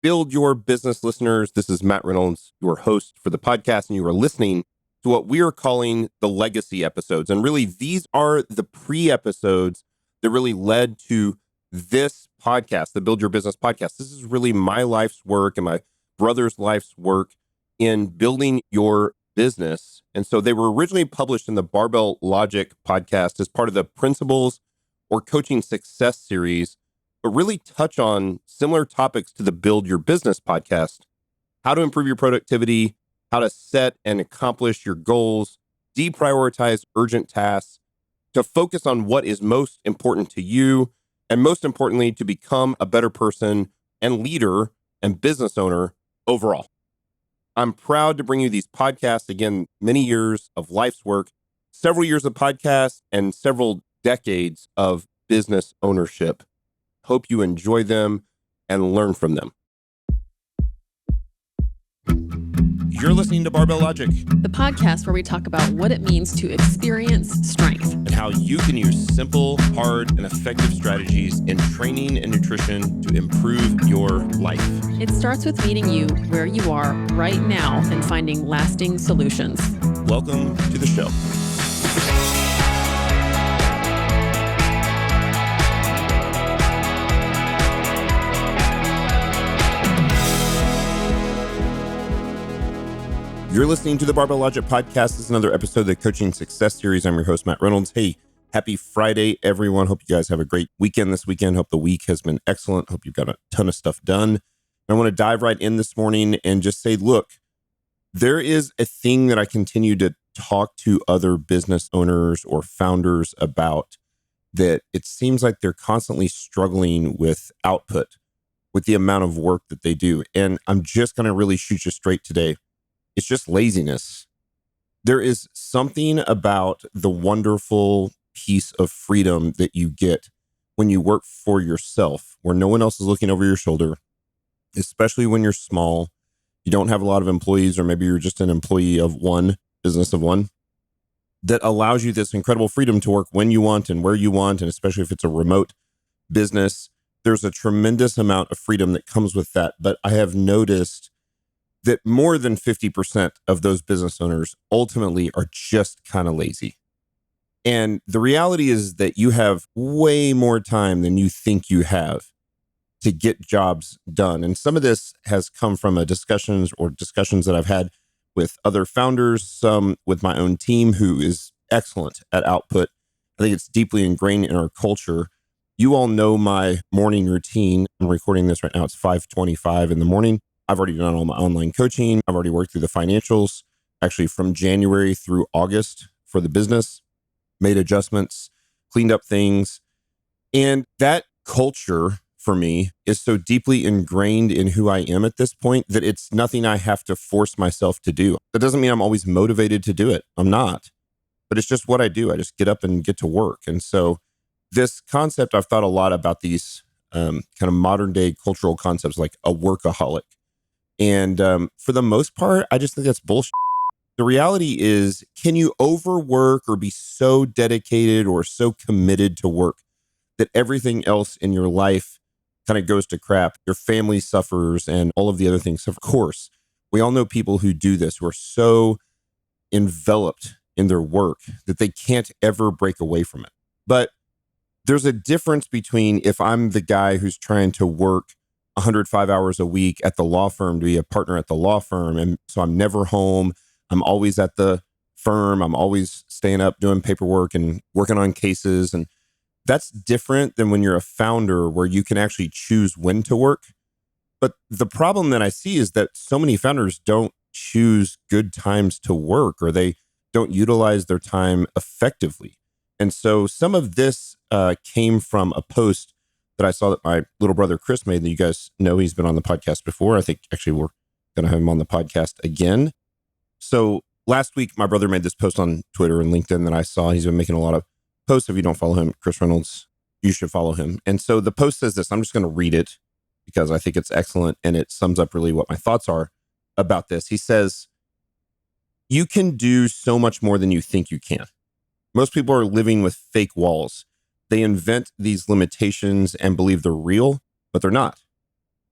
Build Your Business listeners. This is Matt Reynolds, your host for the podcast, and you are listening to what we are calling the legacy episodes. And really, these are the pre-episodes that really led to this podcast, the Build Your Business podcast. This is really my life's work and my brother's life's work in building your business. And so they were originally published in the Barbell Logic podcast as part of the Principles or Coaching Success series, but really touch on similar topics to the Build Your Business podcast: how to improve your productivity, how to set and accomplish your goals, deprioritize urgent tasks, to focus on what is most important to you, and most importantly, to become a better person and leader and business owner overall. I'm proud to bring you these podcasts. Again, many years of life's work, several years of podcasts, and several decades of business ownership. Hope you enjoy them and learn from them. You're listening to Barbell Logic, the podcast where we talk about what it means to experience strength and how you can use simple, hard, and effective strategies in training and nutrition to improve your life. It starts with meeting you where you are right now and finding lasting solutions. Welcome to the show. You're listening to the Barbell Logic podcast. This is another episode of the Coaching Success series. I'm your host, Matt Reynolds. Hey, happy Friday, everyone. Hope you guys have a great weekend this weekend. Hope the week has been excellent. Hope you've got a ton of stuff done. I want to dive right in this morning and just say, look, there is a thing that I continue to talk to other business owners or founders about, that it seems like they're constantly struggling with output, with the amount of work that they do. And I'm just going to really shoot you straight today. It's just laziness. There is something about the wonderful piece of freedom that you get when you work for yourself, where no one else is looking over your shoulder, especially when you're small, you don't have a lot of employees, or maybe you're just an employee of one, business of one, that allows you this incredible freedom to work when you want and where you want. And especially if it's a remote business, there's a tremendous amount of freedom that comes with that. But I have noticed that more than 50% of those business owners ultimately are just kind of lazy. And the reality is that you have way more time than you think you have to get jobs done. And some of this has come from discussions that I've had with other founders, some with my own team who is excellent at output. I think it's deeply ingrained in our culture. You all know my morning routine. I'm recording this right now. It's 5:25 in the morning. I've already done all my online coaching. I've already worked through the financials, actually from January through August for the business, made adjustments, cleaned up things. And that culture for me is so deeply ingrained in who I am at this point that it's nothing I have to force myself to do. That doesn't mean I'm always motivated to do it. I'm not. But it's just what I do. I just get up and get to work. And so this concept, I've thought a lot about these kind of modern day cultural concepts like a workaholic. And for the most part, I just think that's bullshit. The reality is, can you overwork or be so dedicated or so committed to work that everything else in your life kind of goes to crap? Your family suffers and all of the other things. Of course, we all know people who do this, who are so enveloped in their work that they can't ever break away from it. But there's a difference between if I'm the guy who's trying to work 105 hours a week at the law firm to be a partner at the law firm. And so I'm never home. I'm always at the firm. I'm always staying up doing paperwork and working on cases. And that's different than when you're a founder where you can actually choose when to work. But the problem that I see is that so many founders don't choose good times to work, or they don't utilize their time effectively. And so some of this came from a post that I saw that my little brother Chris made, that you guys know he's been on the podcast before. I think actually we're going to have him on the podcast again. So last week, my brother made this post on Twitter and LinkedIn that I saw. He's been making a lot of posts. If you don't follow him, Chris Reynolds, you should follow him. And so the post says this. I'm just going to read it because I think it's excellent and it sums up really what my thoughts are about this. He says, "You can do so much more than you think you can. Most people are living with fake walls. They invent these limitations and believe they're real, but they're not.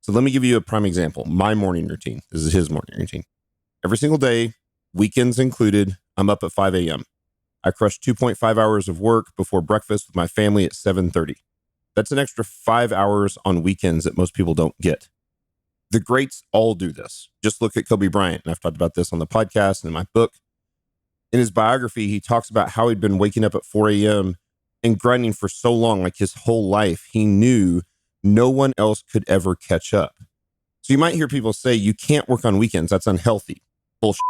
So let me give you a prime example. My morning routine. This is his morning routine. Every single day, weekends included, I'm up at 5 a.m. I crush 2.5 hours of work before breakfast with my family at 7:30. That's an extra 5 hours on weekends that most people don't get. The greats all do this. Just look at Kobe Bryant. And I've talked about this on the podcast and in my book. In his biography, he talks about how he'd been waking up at 4 a.m. and grinding for so long, like his whole life. He knew no one else could ever catch up. So you might hear people say, you can't work on weekends. That's unhealthy. Bullshit.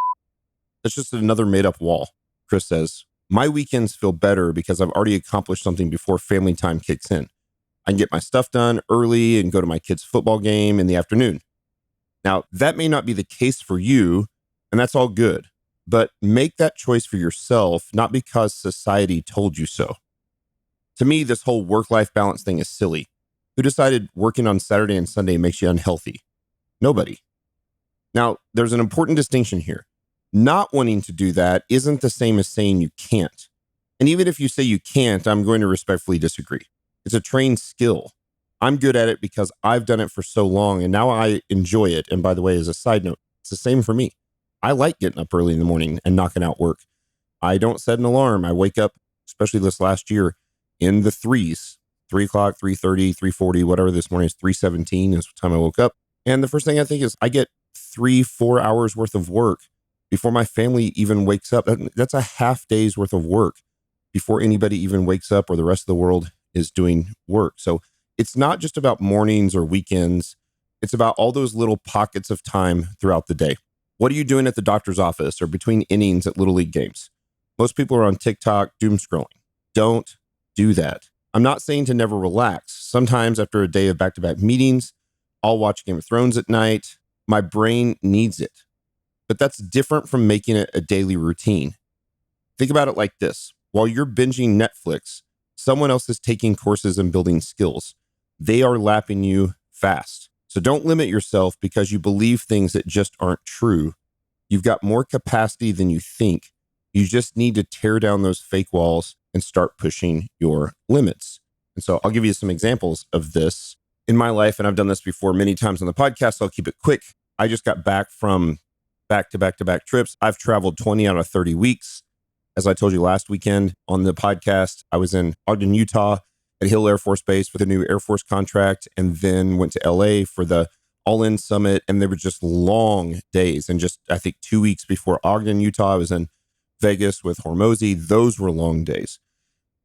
That's just another made up wall. Chris says, my weekends feel better because I've already accomplished something before family time kicks in. I can get my stuff done early and go to my kids' football game in the afternoon. Now, that may not be the case for you, and that's all good, but make that choice for yourself, not because society told you so. To me, this whole work-life balance thing is silly. Who decided working on Saturday and Sunday makes you unhealthy? Nobody. Now, there's an important distinction here. Not wanting to do that isn't the same as saying you can't. And even if you say you can't, I'm going to respectfully disagree. It's a trained skill. I'm good at it because I've done it for so long and now I enjoy it. And by the way, as a side note, it's the same for me. I like getting up early in the morning and knocking out work. I don't set an alarm. I wake up, especially this last year, in the threes, 3 o'clock, 3:30, 3:40, whatever. This morning is 3:17 is the time I woke up. And the first thing I think is I get 3-4 hours worth of work before my family even wakes up. That's a half day's worth of work before anybody even wakes up or the rest of the world is doing work. So it's not just about mornings or weekends. It's about all those little pockets of time throughout the day. What are you doing at the doctor's office or between innings at Little League games? Most people are on TikTok doom scrolling. Don't do that. I'm not saying to never relax. Sometimes after a day of back-to-back meetings, I'll watch Game of Thrones at night. My brain needs it. But that's different from making it a daily routine. Think about it like this. While you're binging Netflix, someone else is taking courses and building skills. They are lapping you fast. So don't limit yourself because you believe things that just aren't true. You've got more capacity than you think. You just need to tear down those fake walls and start pushing your limits. And so I'll give you some examples of this in my life. And I've done this before many times on the podcast, so I'll keep it quick. I just got back from back-to-back trips. I've traveled 20 out of 30 weeks. As I told you last weekend on the podcast, I was in Ogden, Utah at Hill Air Force Base with a new Air Force contract, and then went to LA for the All-In Summit. And they were just long days. And just, I think 2 weeks before Ogden, Utah, I was in Vegas with Hormozy. Those were long days.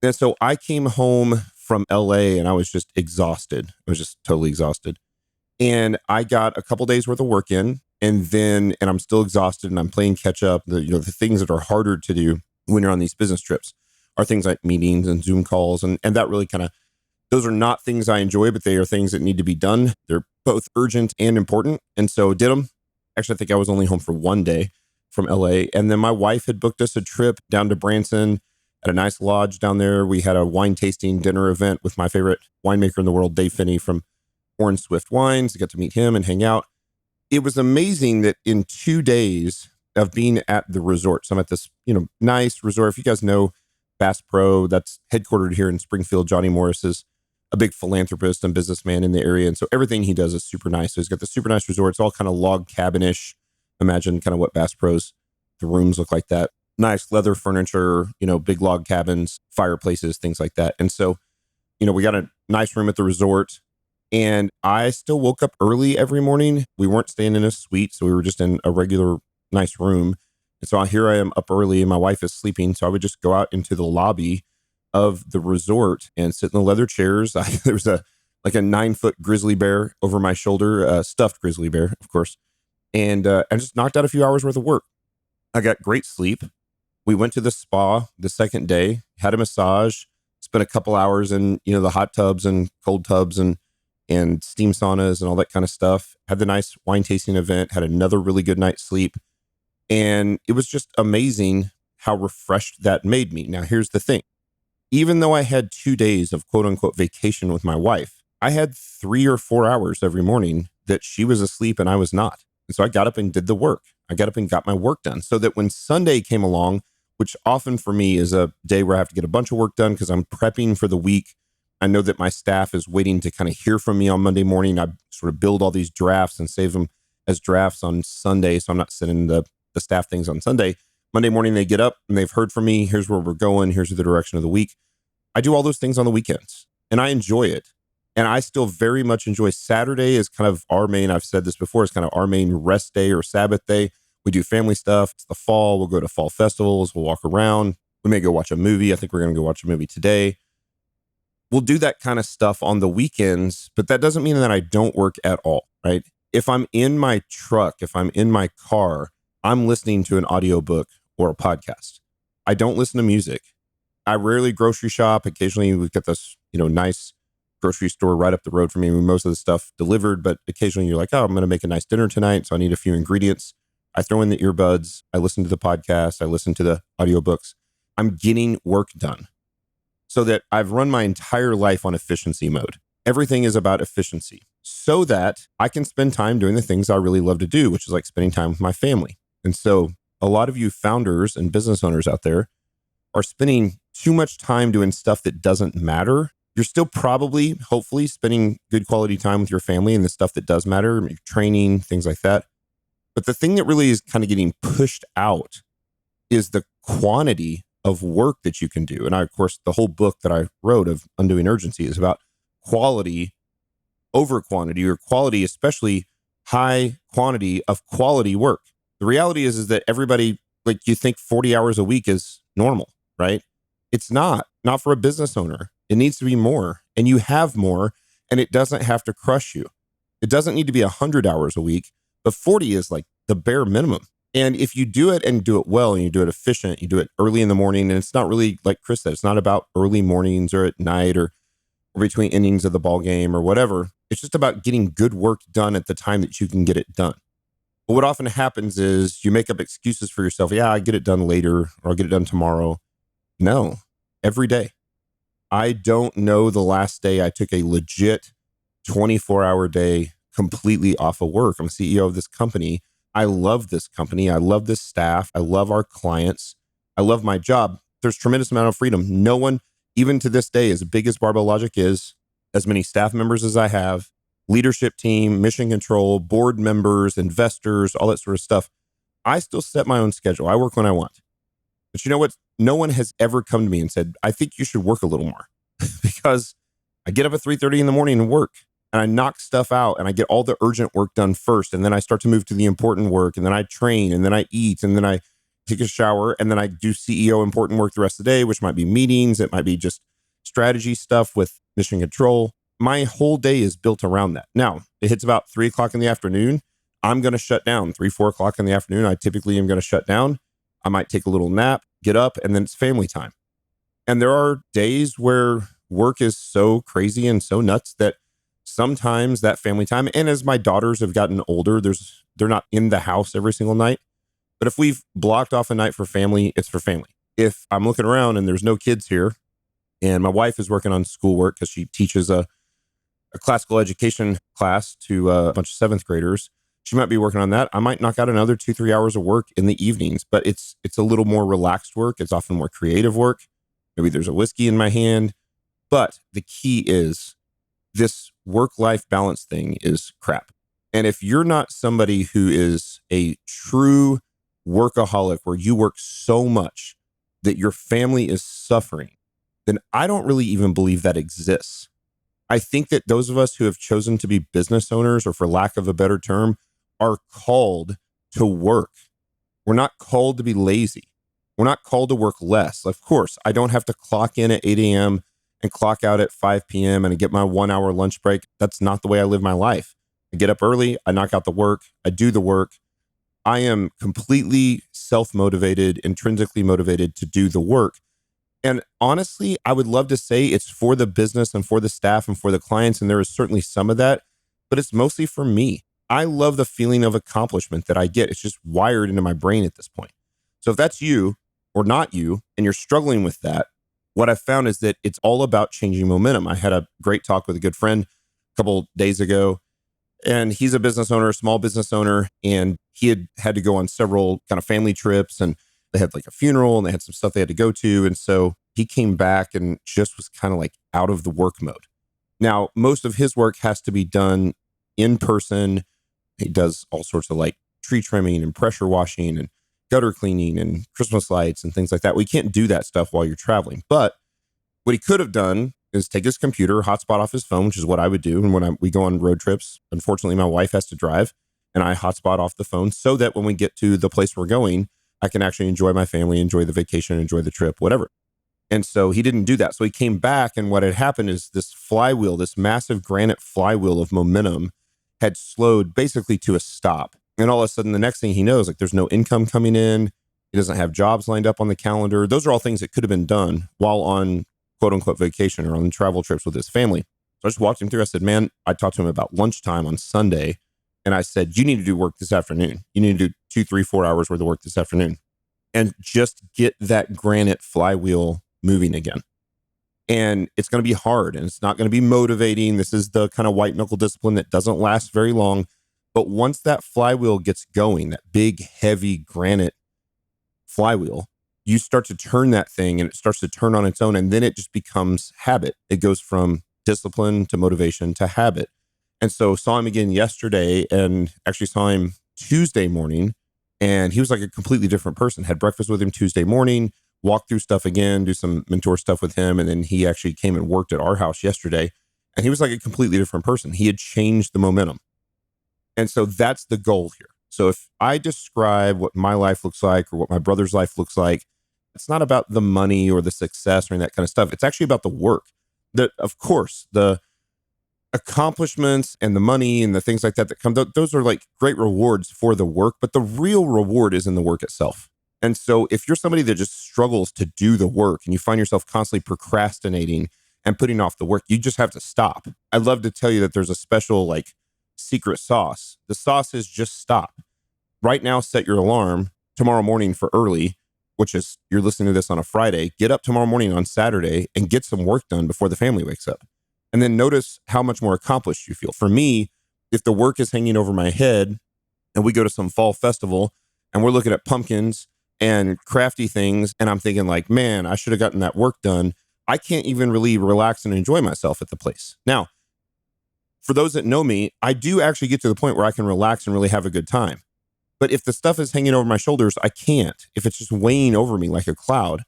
And so I came home from LA and I was just exhausted. I was just totally exhausted. And I got a couple days worth of work in, and I'm still exhausted and I'm playing catch up. The things that are harder to do when you're on these business trips are things like meetings and Zoom calls. And that really those are not things I enjoy, but they are things that need to be done. They're both urgent and important. And so did them. Actually, I think I was only home for one day from LA. And then my wife had booked us a trip down to Branson at a nice lodge down there. We had a wine tasting dinner event with my favorite winemaker in the world, Dave Finney from Orange Swift Wines. I got to meet him and hang out. It was amazing that in 2 days of being at the resort, so I'm at this, nice resort. If you guys know Bass Pro, that's headquartered here in Springfield. Johnny Morris is a big philanthropist and businessman in the area. And so everything he does is super nice. So he's got the super nice resort. It's all kind of log cabin-ish. Imagine kind of what Bass Pro's, the rooms look like that. Nice leather furniture, big log cabins, fireplaces, things like that. And so, we got a nice room at the resort. And I still woke up early every morning. We weren't staying in a suite, so we were just in a regular nice room. And so here I am up early and my wife is sleeping. So I would just go out into the lobby of the resort and sit in the leather chairs. There was a 9-foot grizzly bear over my shoulder, a stuffed grizzly bear, of course. And I just knocked out a few hours worth of work. I got great sleep. We went to the spa the second day, had a massage, spent a couple hours in, the hot tubs and cold tubs and steam saunas and all that kind of stuff. Had the nice wine tasting event, had another really good night's sleep. And it was just amazing how refreshed that made me. Now, here's the thing. Even though I had 2 days of quote unquote vacation with my wife, I had 3 or 4 hours every morning that she was asleep and I was not. And so I got up and did the work. I got up and got my work done so that when Sunday came along, which often for me is a day where I have to get a bunch of work done because I'm prepping for the week. I know that my staff is waiting to kind of hear from me on Monday morning. I sort of build all these drafts and save them as drafts on Sunday. So I'm not sending the staff things on Sunday. Monday morning, they get up and they've heard from me. Here's where we're going. Here's the direction of the week. I do all those things on the weekends and I enjoy it. And I still very much enjoy Saturday is kind of our main, I've said this before, it's kind of our main rest day or Sabbath day. We do family stuff. It's the fall. We'll go to fall festivals. We'll walk around. We may go watch a movie. I think we're going to go watch a movie today. We'll do that kind of stuff on the weekends, but that doesn't mean that I don't work at all, right? If I'm in my truck, if I'm in my car, I'm listening to an audiobook or a podcast. I don't listen to music. I rarely grocery shop. Occasionally we've got this, nice grocery store right up the road from me. Most of the stuff delivered, but occasionally you're like, oh, I'm going to make a nice dinner tonight. So I need a few ingredients. I throw in the earbuds. I listen to the podcast. I listen to the audiobooks. I'm getting work done so that I've run my entire life on efficiency mode. Everything is about efficiency so that I can spend time doing the things I really love to do, which is like spending time with my family. And so a lot of you founders and business owners out there are spending too much time doing stuff that doesn't matter. You're still probably, hopefully, spending good quality time with your family and the stuff that does matter, training, things like that. But the thing that really is kind of getting pushed out is the quantity of work that you can do. And of course, the whole book that I wrote of Undoing Urgency is about quality over quantity, or quality, especially high quantity of quality work. The reality is that everybody, like, you think 40 hours a week is normal, right? It's not for a business owner. It needs to be more, and you have more, and it doesn't have to crush you. It doesn't need to be 100 hours a week, but 40 is like the bare minimum. And if you do it and do it well, and you do it efficient, you do it early in the morning, and it's not really, like Chris said, it's not about early mornings or at night or between innings of the ball game or whatever. It's just about getting good work done at the time that you can get it done. But what often happens is you make up excuses for yourself. Yeah, I get it done later, or I'll get it done tomorrow. No, every day. I don't know the last day I took a legit 24-hour day completely off of work. I'm CEO of this company. I love this company. I love this staff. I love our clients. I love my job. There's tremendous amount of freedom. No one, even to this day, as big as Barbell Logic is, as many staff members as I have, leadership team, mission control, board members, investors, all that sort of stuff, I still set my own schedule. I work when I want. But you know what? No one has ever come to me and said, I think you should work a little more because I get up at 3:30 in the morning and work, and I knock stuff out, and I get all the urgent work done first. And then I start to move to the important work, and then I train, and then I eat, and then I take a shower, and then I do CEO important work the rest of the day, which might be meetings. It might be just strategy stuff with mission control. My whole day is built around that. Now, it hits about 3:00 in the afternoon. I'm going to shut down. 4 o'clock in the afternoon, I typically am going to shut down. I might take a little nap, get up, and then it's family time. And there are days where work is so crazy and so nuts that sometimes that family time, and as my daughters have gotten older, they're not in the house every single night. But if we've blocked off a night for family, it's for family. If I'm looking around and there's no kids here, and my wife is working on schoolwork because she teaches a classical education class to a bunch of seventh graders, she might be working on that. I might knock out another 2-3 hours of work in the evenings, but it's a little more relaxed work. It's often more creative work. Maybe there's a whiskey in my hand. But the key is this work-life balance thing is crap. And if you're not somebody who is a true workaholic where you work so much that your family is suffering, then I don't really even believe that exists. I think that those of us who have chosen to be business owners, or for lack of a better term, are called to work. We're not called to be lazy. We're not called to work less. Of course, I don't have to clock in at 8 a.m. and clock out at 5 p.m. and get my 1 hour lunch break. That's not the way I live my life. I get up early, I knock out the work, I do the work. I am completely self-motivated, intrinsically motivated to do the work. And honestly, I would love to say it's for the business and for the staff and for the clients. And there is certainly some of that, but it's mostly for me. I love the feeling of accomplishment that I get. It's just wired into my brain at this point. So if that's you or not you, and you're struggling with that, what I've found is that it's all about changing momentum. I had a great talk with a good friend a couple days ago, and he's a business owner, a small business owner, and he had to go on several kind of family trips, and they had like a funeral and they had some stuff they had to go to. And so he came back and just was kind of like out of the work mode. Now, most of his work has to be done in person. He does all sorts of like tree trimming and pressure washing and gutter cleaning and Christmas lights and things like that. We can't do that stuff while you're traveling. But what he could have done is take his computer, hotspot off his phone, which is what I would do. And when we go on road trips, unfortunately, my wife has to drive and I hotspot off the phone so that when we get to the place we're going, I can actually enjoy my family, enjoy the vacation, enjoy the trip, whatever. And so he didn't do that. So he came back, and what had happened is this flywheel, this massive granite flywheel of momentum had slowed basically to a stop. And all of a sudden, the next thing he knows, like there's no income coming in. He doesn't have jobs lined up on the calendar. Those are all things that could have been done while on quote unquote vacation or on travel trips with his family. So I just walked him through. I said, man, I talked to him about lunchtime on Sunday. And I said, you need to do work this afternoon. You need to do 2, 3, 4 hours worth of work this afternoon and just get that granite flywheel moving again. And it's going to be hard and it's not going to be motivating. This is the kind of white knuckle discipline that doesn't last very long. But once that flywheel gets going, that big, heavy granite flywheel, you start to turn that thing and it starts to turn on its own. And then it just becomes habit. It goes from discipline to motivation to habit. And so saw him again yesterday and actually saw him Tuesday morning. And he was like a completely different person. Had breakfast with him Tuesday morning, walked through stuff again, do some mentor stuff with him. And then he actually came and worked at our house yesterday. And he was like a completely different person. He had changed the momentum. And so that's the goal here. So if I describe what my life looks like or what my brother's life looks like, it's not about the money or the success or any of that kind of stuff. It's actually about the work. Of course, the accomplishments and the money and the things like that come, those are like great rewards for the work, but the real reward is in the work itself. And so if you're somebody that just struggles to do the work and you find yourself constantly procrastinating and putting off the work, you just have to stop. I'd love to tell you that there's a special like secret sauce. The sauce is just stop. Right now, set your alarm tomorrow morning for early, which is you're listening to this on a Friday. Get up tomorrow morning on Saturday and get some work done before the family wakes up. And then notice how much more accomplished you feel. For me, if the work is hanging over my head and we go to some fall festival and we're looking at pumpkins and crafty things, and I'm thinking like, man, I should have gotten that work done, I can't even really relax and enjoy myself at the place. Now, for those that know me, I do actually get to the point where I can relax and really have a good time. But if the stuff is hanging over my shoulders, I can't. If it's just weighing over me like a cloud.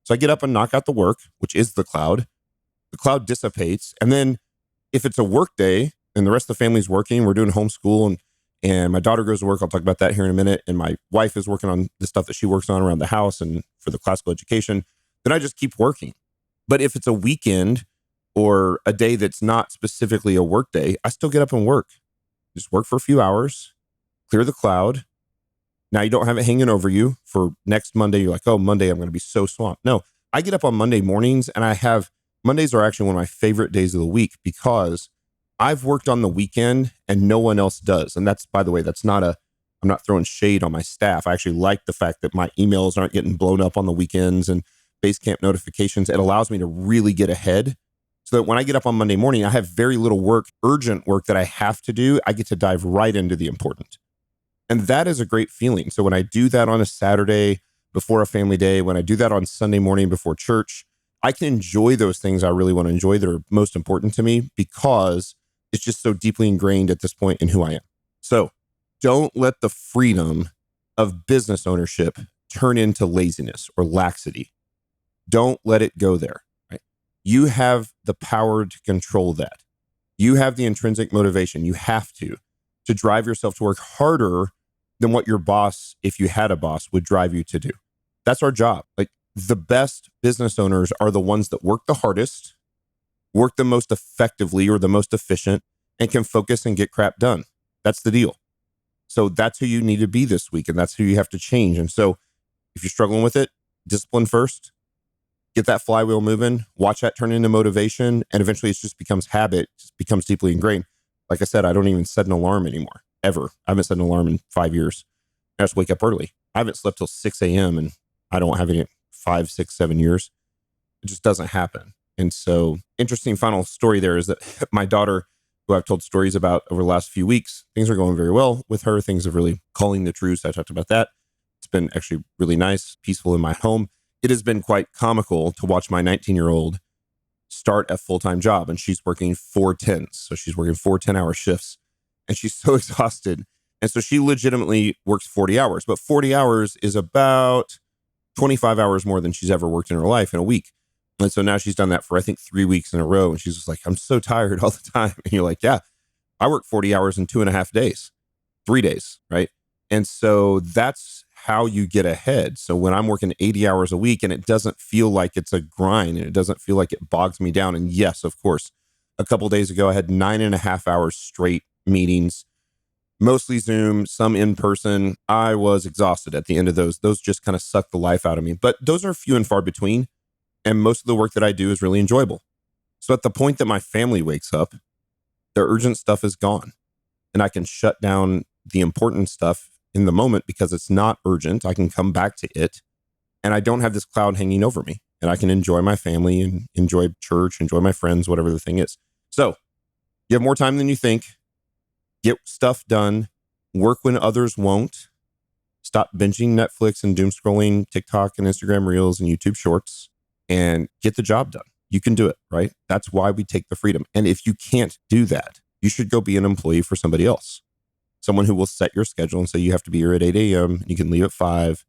So I get up and knock out the work, which is the cloud dissipates. And then if it's a work day and the rest of the family's working, we're doing homeschool and my daughter goes to work. I'll talk about that here in a minute. And my wife is working on the stuff that she works on around the house and for the classical education. Then I just keep working. But if it's a weekend or a day that's not specifically a work day, I still get up and work. Just work for a few hours, clear the cloud. Now you don't have it hanging over you for next Monday. You're like, oh, Monday, I'm going to be so swamped. No, I get up on Monday mornings and Mondays are actually one of my favorite days of the week because I've worked on the weekend and no one else does. And that's, by the way, I'm not throwing shade on my staff. I actually like the fact that my emails aren't getting blown up on the weekends and Basecamp notifications. It allows me to really get ahead so that when I get up on Monday morning, I have very little work, urgent work that I have to do. I get to dive right into the important. And that is a great feeling. So when I do that on a Saturday before a family day, when I do that on Sunday morning before church, I can enjoy those things I really want to enjoy that are most important to me because it's just so deeply ingrained at this point in who I am. So don't let the freedom of business ownership turn into laziness or laxity. Don't let it go there. Right? You have the power to control that. You have the intrinsic motivation. You have to drive yourself to work harder than what your boss, if you had a boss, would drive you to do. That's our job. Like the best business owners are the ones that work the hardest, work the most effectively or the most efficient, and can focus and get crap done. That's the deal. So that's who you need to be this week. And that's who you have to change. And so if you're struggling with it, discipline first, get that flywheel moving, watch that turn into motivation. And eventually it just becomes habit, just becomes deeply ingrained. Like I said, I don't even set an alarm anymore, ever. I haven't set an alarm in 5 years. I just wake up early. I haven't slept till 6 a.m. and I don't have any 5, 6, 7 years. It just doesn't happen. And so interesting final story there is that my daughter, who I've told stories about over the last few weeks, things are going very well with her. Things are really calling the truth. I talked about that. It's been actually really nice, peaceful in my home. it has been quite comical to watch my 19-year-old start a full-time job, and she's working 4 10s. So she's working 4 10-hour shifts, and she's so exhausted. And so she legitimately works 40 hours, but 40 hours is about 25 hours more than she's ever worked in her life in a week. And so now she's done that for, I think, 3 weeks in a row. And she's just like, I'm so tired all the time. And you're like, yeah, I work 40 hours in 2.5 days, 3 days, right? And so that's how you get ahead. So when I'm working 80 hours a week and it doesn't feel like it's a grind and it doesn't feel like it bogs me down. And yes, of course, a couple of days ago, I had 9.5 hours straight meetings, mostly Zoom, some in person. I was exhausted at the end of those. Those just kind of suck the life out of me. But those are few and far between. And most of the work that I do is really enjoyable. So at the point that my family wakes up, the urgent stuff is gone. And I can shut down the important stuff in the moment because it's not urgent. I can come back to it. And I don't have this cloud hanging over me. And I can enjoy my family and enjoy church, enjoy my friends, whatever the thing is. So you have more time than you think. Get stuff done. Work when others won't. Stop binging Netflix and doom scrolling TikTok and Instagram Reels and YouTube Shorts. And get the job done. You can do it, right? That's why we take the freedom. And if you can't do that, you should go be an employee for somebody else. Someone who will set your schedule and say you have to be here at 8 a.m. You can leave at 5.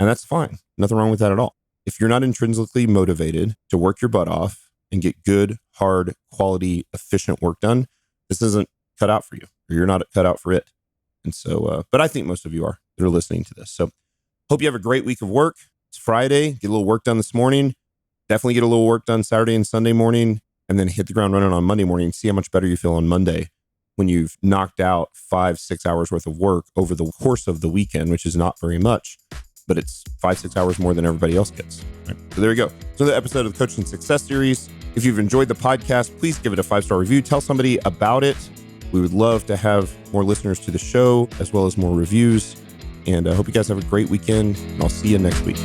And that's fine. Nothing wrong with that at all. If you're not intrinsically motivated to work your butt off and get good, hard, quality, efficient work done, this isn't cut out for you, or you're not cut out for it. And so, but I think most of you are that are listening to this. So hope you have a great week of work. It's Friday. Get a little work done this morning. Definitely get a little work done Saturday and Sunday morning, and then hit the ground running on Monday morning and see how much better you feel on Monday when you've knocked out 5-6 hours worth of work over the course of the weekend, which is not very much, but it's 5-6 hours more than everybody else gets. Right? So there you go. So the episode of the Coaching Success Series. If you've enjoyed the podcast, please give it a 5-star review. Tell somebody about it. We would love to have more listeners to the show, as well as more reviews. And I hope you guys have a great weekend, and I'll see you next week.